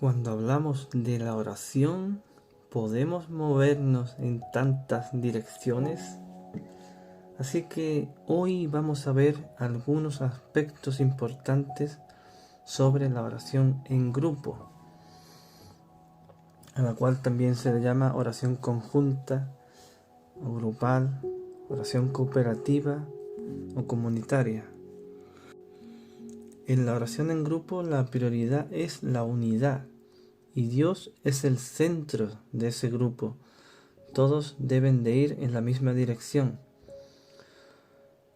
Cuando hablamos de la oración, podemos movernos en tantas direcciones. Así que hoy vamos a ver algunos aspectos importantes sobre la oración en grupo, a la cual también se le llama oración conjunta o grupal, oración cooperativa o comunitaria. En la oración en grupo la prioridad es la unidad y Dios es el centro de ese grupo. Todos deben de ir en la misma dirección.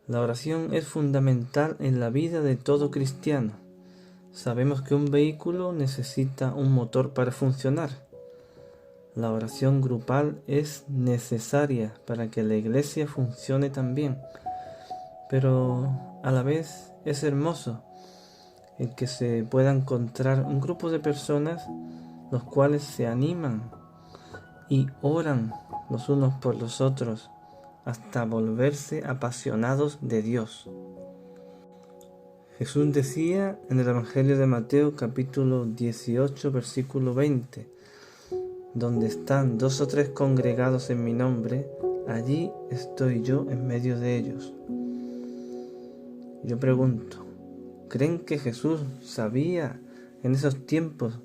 La oración es fundamental en la vida de todo cristiano. Sabemos que un vehículo necesita un motor para funcionar. La oración grupal es necesaria para que la iglesia funcione también, pero a la vez es hermoso el que se pueda encontrar un grupo de personas los cuales se animan y oran los unos por los otros hasta volverse apasionados de Dios. Jesús decía en el Evangelio de Mateo capítulo 18 versículo 20: donde están 2 o 3 congregados en mi nombre, allí estoy yo en medio de ellos. Yo pregunto, ¿creen que Jesús sabía en esos tiempos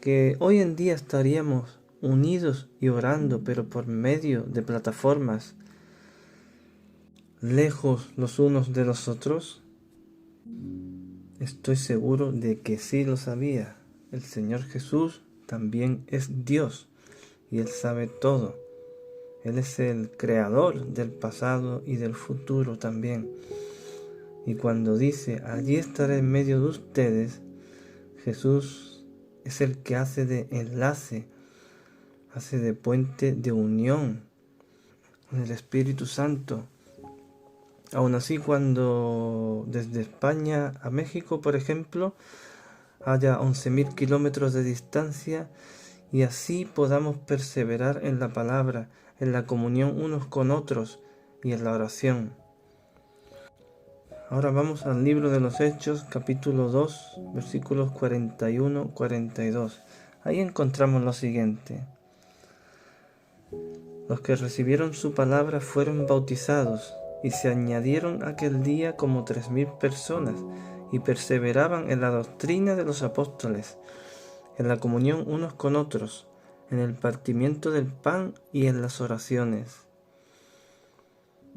que hoy en día estaríamos unidos y orando, pero por medio de plataformas, lejos los unos de los otros? Estoy seguro de que sí lo sabía. El Señor Jesús también es Dios y Él sabe todo. Él es el creador del pasado y del futuro también. Y cuando dice, allí estaré en medio de ustedes, Jesús es el que hace de enlace, hace de puente de unión con el Espíritu Santo. Aún así, cuando desde España a México, por ejemplo, haya 11.000 kilómetros de distancia, y así podamos perseverar en la palabra, en la comunión unos con otros y en la oración. Ahora vamos al libro de los Hechos, capítulo 2, versículos 41-42. Ahí encontramos lo siguiente: los que recibieron su palabra fueron bautizados, y se añadieron aquel día como 3.000 personas, y perseveraban en la doctrina de los apóstoles, en la comunión unos con otros, en el partimiento del pan y en las oraciones.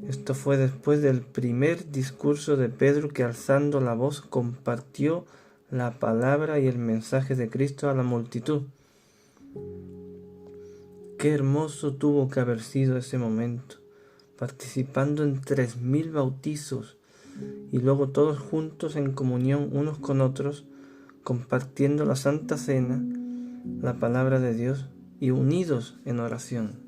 Esto fue después del primer discurso de Pedro, que alzando la voz compartió la palabra y el mensaje de Cristo a la multitud. Qué hermoso tuvo que haber sido ese momento, participando en 3.000 bautizos y luego todos juntos en comunión unos con otros, compartiendo la Santa Cena, la palabra de Dios y unidos en oración.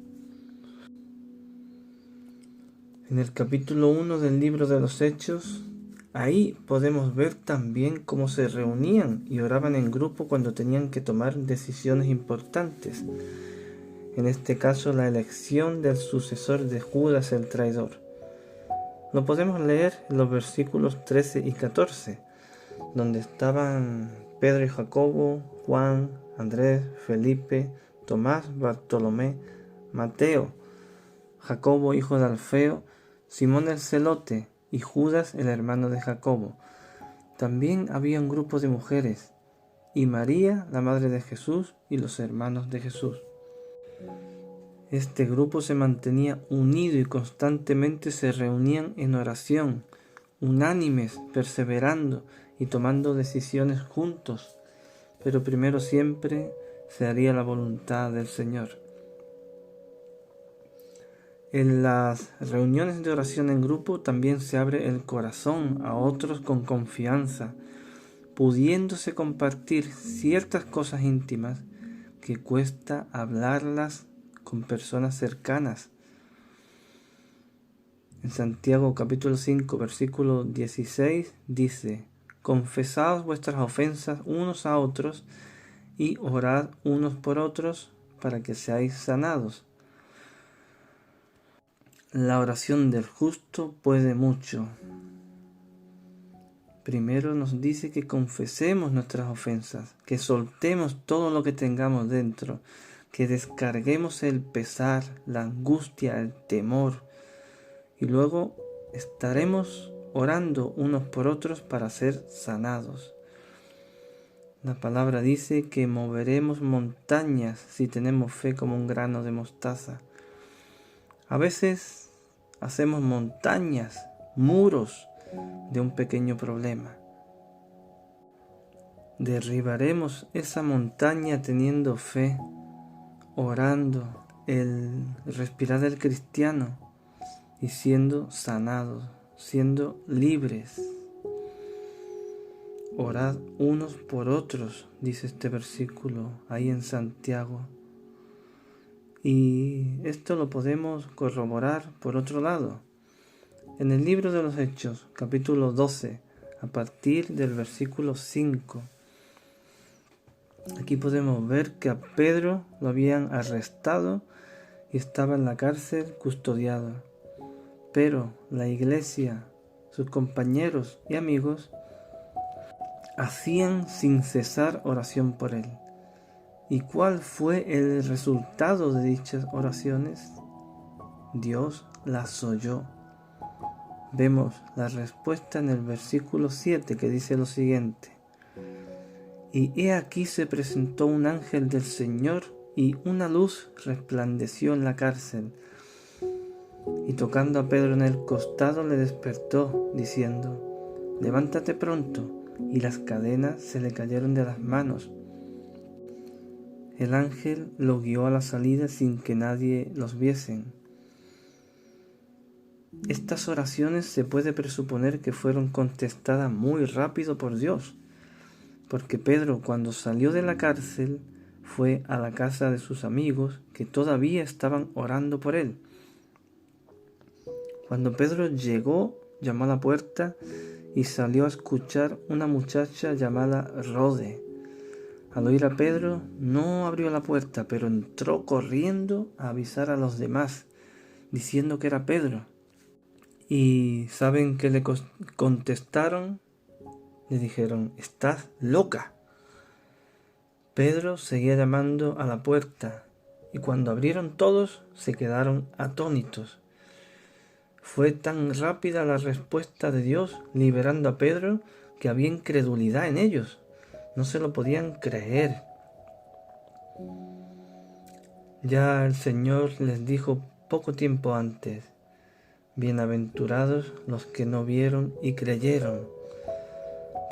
En el capítulo 1 del libro de los Hechos, ahí podemos ver también cómo se reunían y oraban en grupo cuando tenían que tomar decisiones importantes. En este caso, la elección del sucesor de Judas el traidor. Lo podemos leer en los versículos 13 y 14, donde estaban Pedro y Jacobo, Juan, Andrés, Felipe, Tomás, Bartolomé, Mateo, Jacobo hijo de Alfeo, Simón el celote y Judas el hermano de Jacobo. También había un grupo de mujeres, y María, la madre de Jesús, y los hermanos de Jesús. Este grupo se mantenía unido y constantemente se reunían en oración, unánimes, perseverando y tomando decisiones juntos, pero primero siempre se haría la voluntad del Señor. En las reuniones de oración en grupo también se abre el corazón a otros con confianza, pudiéndose compartir ciertas cosas íntimas que cuesta hablarlas con personas cercanas. En Santiago capítulo 5 versículo 16 dice: confesaos vuestras ofensas unos a otros y orad unos por otros para que seáis sanados. La oración del justo puede mucho. Primero nos dice que confesemos nuestras ofensas, que soltemos todo lo que tengamos dentro, que descarguemos el pesar, la angustia, el temor, y luego estaremos orando unos por otros para ser sanados. La palabra dice que moveremos montañas si tenemos fe como un grano de mostaza. A veces hacemos montañas, muros de un pequeño problema. Derribaremos esa montaña teniendo fe, orando, el respirar del cristiano y siendo sanados, siendo libres. Orad unos por otros, dice este versículo ahí en Santiago. Y esto lo podemos corroborar por otro lado. En el libro de los Hechos, capítulo 12, a partir del versículo 5. Aquí podemos ver que a Pedro lo habían arrestado y estaba en la cárcel custodiado. Pero la iglesia, sus compañeros y amigos, hacían sin cesar oración por él. ¿Y cuál fue el resultado de dichas oraciones? Dios las oyó. Vemos la respuesta en el versículo 7 que dice lo siguiente: Y he aquí se presentó un ángel del Señor y una luz resplandeció en la cárcel. Y tocando a Pedro en el costado le despertó, diciendo: Levántate pronto. Y las cadenas se le cayeron de las manos. El ángel lo guió a la salida sin que nadie los viesen. Estas oraciones se puede presuponer que fueron contestadas muy rápido por Dios, porque Pedro, cuando salió de la cárcel, fue a la casa de sus amigos que todavía estaban orando por él. Cuando Pedro llegó, llamó a la puerta y salió a escuchar una muchacha llamada Rode. Al oír a Pedro, no abrió la puerta, pero entró corriendo a avisar a los demás, diciendo que era Pedro. ¿Y saben qué le contestaron? Le dijeron: «Estás loca». Pedro seguía llamando a la puerta, y cuando abrieron todos, se quedaron atónitos. Fue tan rápida la respuesta de Dios liberando a Pedro que había incredulidad en ellos. No se lo podían creer. Ya el Señor les dijo poco tiempo antes: bienaventurados los que no vieron y creyeron.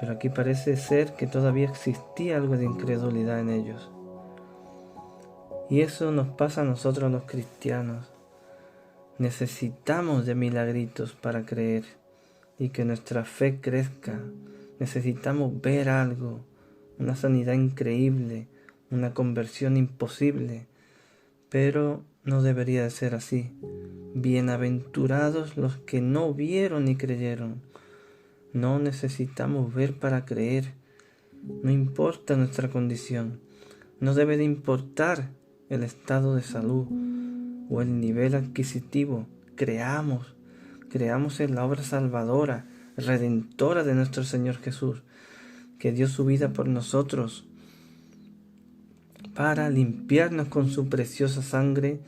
Pero aquí parece ser que todavía existía algo de incredulidad en ellos. Y eso nos pasa a nosotros los cristianos. Necesitamos de milagritos para creer y que nuestra fe crezca. Necesitamos ver algo, una sanidad increíble, una conversión imposible. Pero no debería de ser así. Bienaventurados los que no vieron ni creyeron. No necesitamos ver para creer. No importa nuestra condición. No debe de importar el estado de salud o el nivel adquisitivo. Creamos en la obra salvadora, redentora de nuestro Señor Jesús, que dio su vida por nosotros para limpiarnos con su preciosa sangre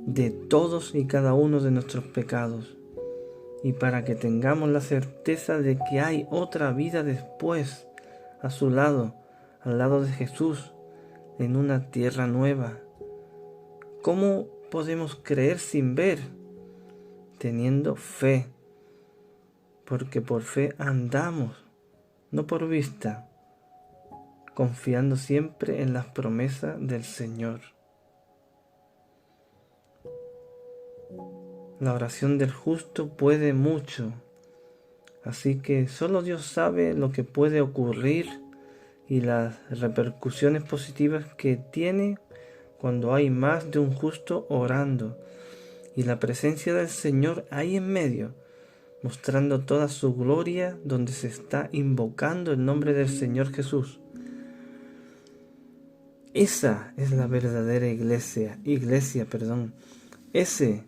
de todos y cada uno de nuestros pecados, y para que tengamos la certeza de que hay otra vida después, a su lado, al lado de Jesús, en una tierra nueva. ¿Cómo podemos creer sin ver? Teniendo fe, porque por fe andamos, no por vista, confiando siempre en las promesas del Señor. La oración del justo puede mucho, así que solo Dios sabe lo que puede ocurrir y las repercusiones positivas que tiene cuando hay más de un justo orando y la presencia del Señor ahí en medio, mostrando toda su gloria donde se está invocando el nombre del Señor Jesús. Esa es la verdadera iglesia. Ese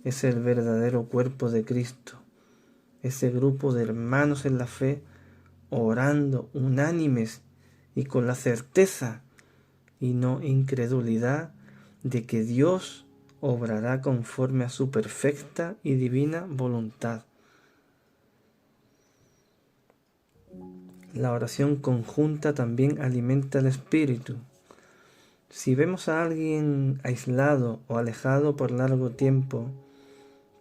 es el verdadero cuerpo de Cristo. ese grupo de hermanos en la fe, orando unánimes y con la certeza y no incredulidad de que Dios obrará conforme a su perfecta y divina voluntad. La oración conjunta también alimenta el espíritu. Si vemos a alguien aislado o alejado por largo tiempo,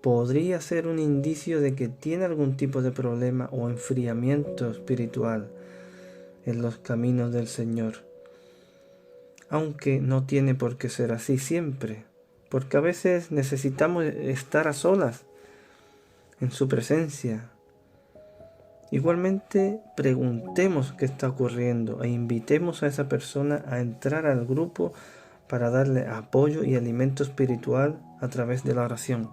podría ser un indicio de que tiene algún tipo de problema o enfriamiento espiritual en los caminos del Señor. Aunque no tiene por qué ser así siempre, porque a veces necesitamos estar a solas en su presencia. Igualmente, preguntemos qué está ocurriendo e invitemos a esa persona a entrar al grupo para darle apoyo y alimento espiritual a través de la oración.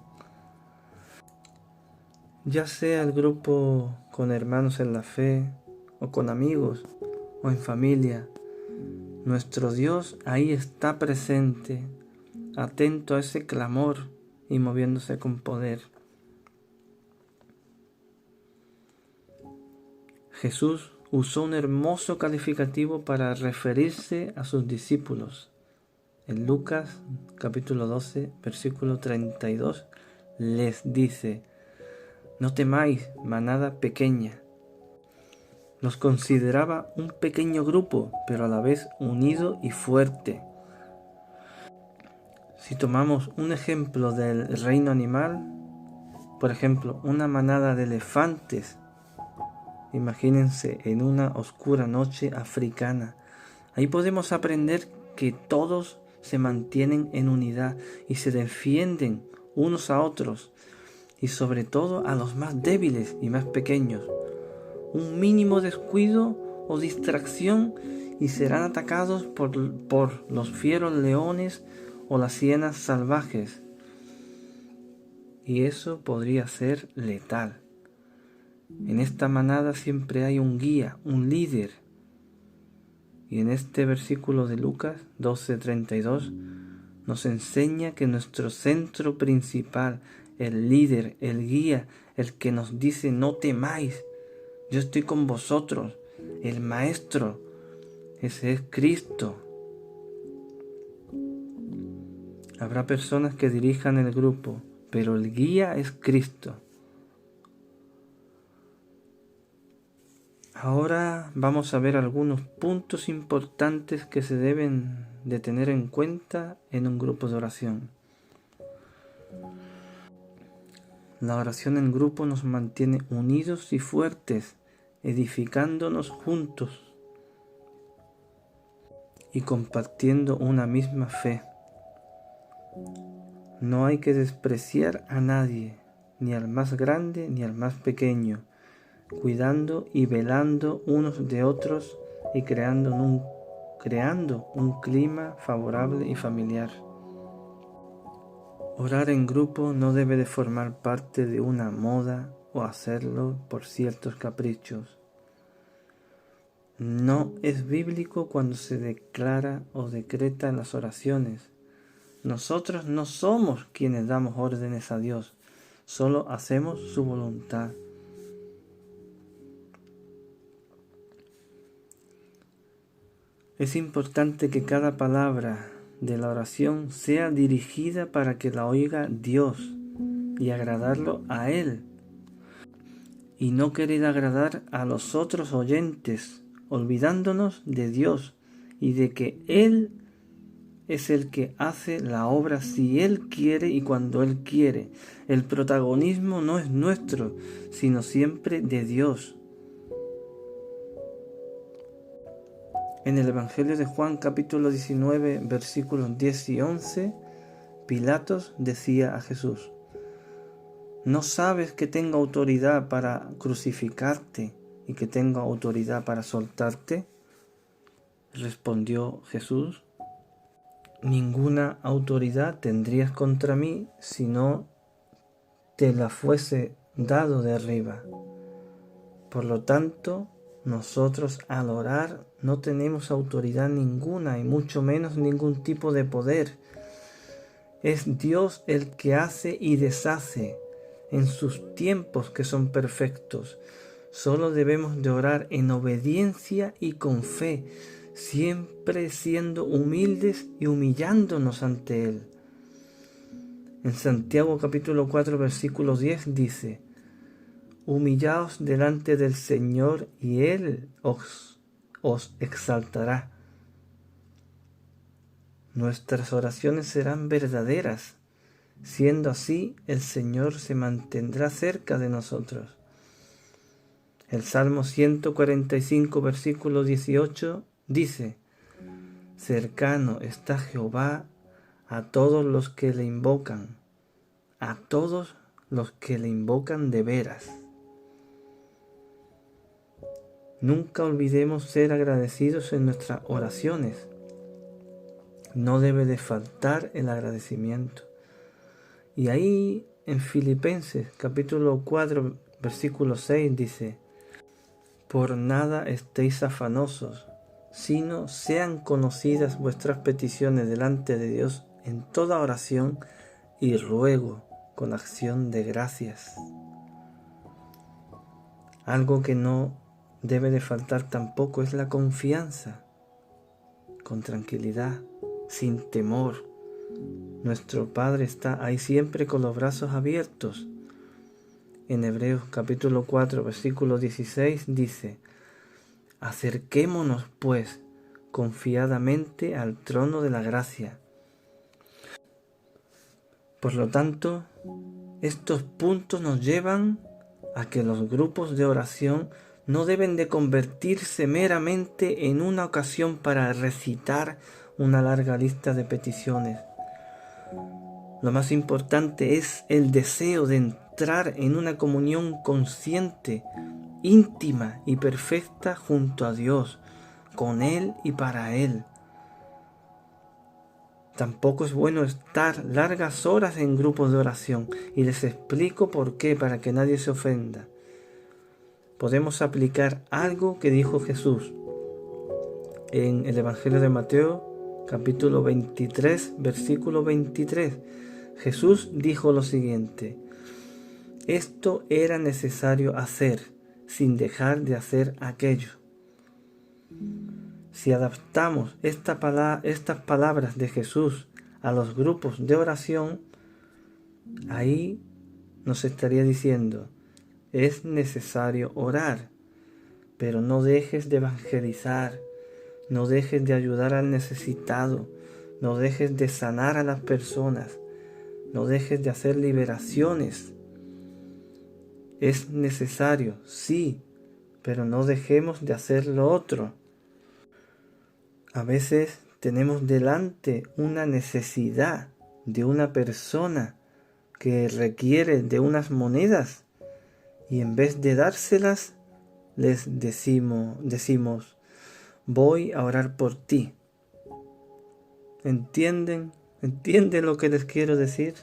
Ya sea el grupo con hermanos en la fe, o con amigos, o en familia, nuestro Dios ahí está presente, atento a ese clamor y moviéndose con poder. Jesús usó un hermoso calificativo para referirse a sus discípulos. En Lucas capítulo 12, versículo 32, les dice: no temáis, manada pequeña. Los consideraba un pequeño grupo, pero a la vez unido y fuerte. Si tomamos un ejemplo del reino animal, por ejemplo, una manada de elefantes, imagínense en una oscura noche africana. Ahí podemos aprender que todos se mantienen en unidad y se defienden unos a otros, y sobre todo a los más débiles y más pequeños. Un mínimo descuido o distracción y serán atacados por los fieros leones o las hienas salvajes. Y eso podría ser letal. En esta manada siempre hay un guía, un líder. Y en este versículo de Lucas 12:32 nos enseña que nuestro centro principal, el líder, el guía, el que nos dice no temáis, yo estoy con vosotros, el maestro, ese es Cristo. Habrá personas que dirijan el grupo, pero el guía es Cristo. Ahora vamos a ver algunos puntos importantes que se deben de tener en cuenta en un grupo de oración. La oración en grupo nos mantiene unidos y fuertes, edificándonos juntos y compartiendo una misma fe. No hay que despreciar a nadie, ni al más grande ni al más pequeño, cuidando y velando unos de otros y creando un clima favorable y familiar. Orar en grupo no debe de formar parte de una moda o hacerlo por ciertos caprichos. No es bíblico cuando se declara o decreta en las oraciones. Nosotros no somos quienes damos órdenes a Dios, solo hacemos su voluntad. Es importante que cada palabra de la oración sea dirigida para que la oiga Dios y agradarlo a Él, y no querer agradar a los otros oyentes, olvidándonos de Dios y de que Él es el que hace la obra si Él quiere y cuando Él quiere. El protagonismo no es nuestro, sino siempre de Dios. En el Evangelio de Juan capítulo 19 versículos 10 y 11, Pilatos decía a Jesús: ¿no sabes que tengo autoridad para crucificarte y que tengo autoridad para soltarte? Respondió Jesús: ninguna autoridad tendrías contra mí si no te la fuese dado de arriba. Por lo tanto, nosotros al orar no tenemos autoridad ninguna y mucho menos ningún tipo de poder. Es Dios el que hace y deshace. en sus tiempos que son perfectos. Solo debemos de orar en obediencia y con fe, siempre siendo humildes y humillándonos ante Él. En Santiago capítulo 4 versículo 10 dice: humillaos delante del Señor y Él os exaltará. Nuestras oraciones serán verdaderas. Siendo así, el Señor se mantendrá cerca de nosotros. El Salmo 145, versículo 18 dice: cercano está Jehová a todos los que le invocan, a todos los que le invocan de veras. Nunca olvidemos ser agradecidos en nuestras oraciones. No debe de faltar el agradecimiento. Y ahí en Filipenses capítulo 4 versículo 6 dice: por nada estéis afanosos, sino sean conocidas vuestras peticiones delante de Dios en toda oración y ruego con acción de gracias. Algo que no debe de faltar tampoco es la confianza, con tranquilidad, sin temor. Nuestro Padre está ahí siempre con los brazos abiertos. En Hebreos capítulo 4 versículo 16 dice: acerquémonos pues confiadamente al trono de la gracia. Por lo tanto, estos puntos nos llevan a que los grupos de oración no deben de convertirse meramente en una ocasión para recitar una larga lista de peticiones. Lo más importante es el deseo de entrar en una comunión consciente, íntima y perfecta junto a Dios, con Él y para Él. Tampoco es bueno estar largas horas en grupos de oración, y les explico por qué, para que nadie se ofenda. Podemos aplicar algo que dijo Jesús en el Evangelio de Mateo, capítulo 23, versículo 23. Jesús dijo lo siguiente: esto era necesario hacer, sin dejar de hacer aquello. Si adaptamos estas palabras de Jesús a los grupos de oración, ahí nos estaría diciendo: es necesario orar, pero no dejes de evangelizar, no dejes de ayudar al necesitado, no dejes de sanar a las personas, no dejes de hacer liberaciones. Es necesario, sí, pero no dejemos de hacer lo otro. A veces tenemos delante una necesidad de una persona que requiere de unas monedas, y en vez de dárselas, les decimos: voy a orar por ti. ¿Entienden? ¿Entienden lo que les quiero decir?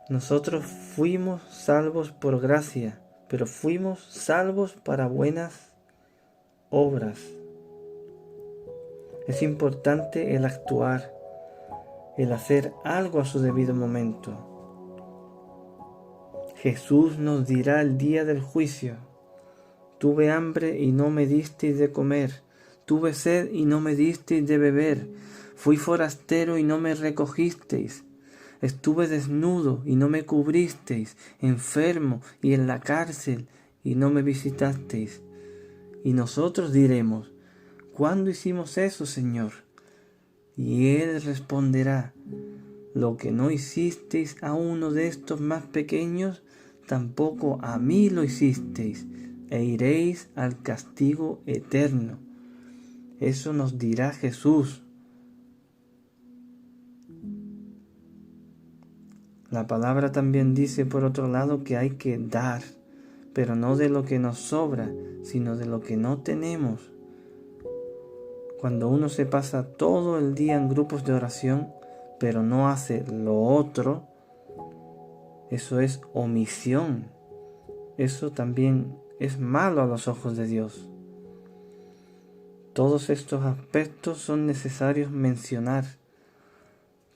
Nosotros fuimos salvos por gracia, pero fuimos salvos para buenas obras. Es importante el actuar, el hacer algo a su debido momento. Jesús nos dirá el día del juicio: tuve hambre y no me disteis de comer, tuve sed y no me disteis de beber, fui forastero y no me recogisteis, estuve desnudo y no me cubristeis, enfermo y en la cárcel y no me visitasteis. Y nosotros diremos: ¿cuándo hicimos eso, Señor? Y Él responderá: lo que no hicisteis a uno de estos más pequeños, tampoco a mí lo hicisteis, e iréis al castigo eterno. Eso nos dirá Jesús. La palabra también dice, por otro lado, que hay que dar, pero no de lo que nos sobra, sino de lo que no tenemos. Cuando uno se pasa todo el día en grupos de oración, pero no hace lo otro, eso es omisión. Eso también es malo a los ojos de Dios. Todos estos aspectos son necesarios mencionar,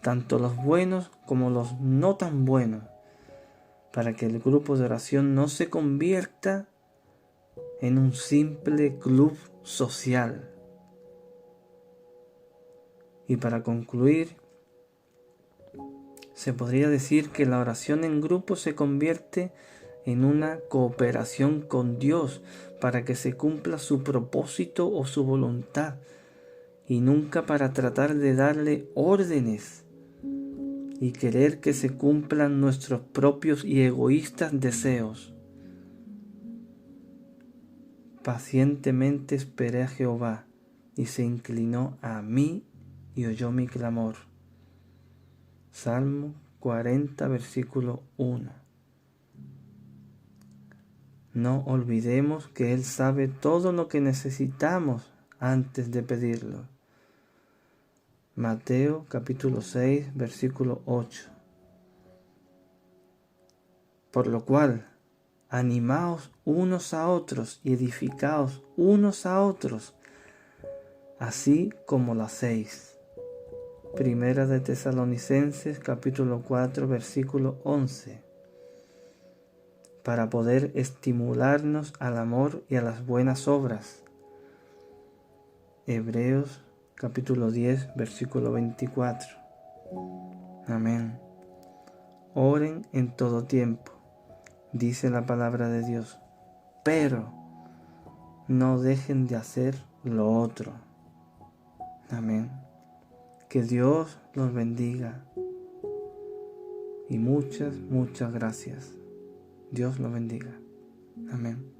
tanto los buenos como los no tan buenos. para que el grupo de oración no se convierta en un simple club social. Y para concluir, se podría decir que la oración en grupo se convierte en una cooperación con Dios para que se cumpla su propósito o su voluntad, y nunca para tratar de darle órdenes y querer que se cumplan nuestros propios y egoístas deseos. Pacientemente esperé a Jehová, y se inclinó a mí y oyó mi clamor. Salmo 40, versículo 1. No olvidemos que Él sabe todo lo que necesitamos antes de pedirlo. Mateo capítulo 6, versículo 8. Por lo cual, animaos unos a otros y edificaos unos a otros, así como lo hacéis. Primera de Tesalonicenses capítulo 4, versículo 11. Para poder estimularnos al amor y a las buenas obras. Hebreos capítulo 10, versículo 24. Amén. Oren en todo tiempo, dice la palabra de Dios, pero no dejen de hacer lo otro. Amén. Que Dios los bendiga. Y muchas gracias. Dios los bendiga. Amén.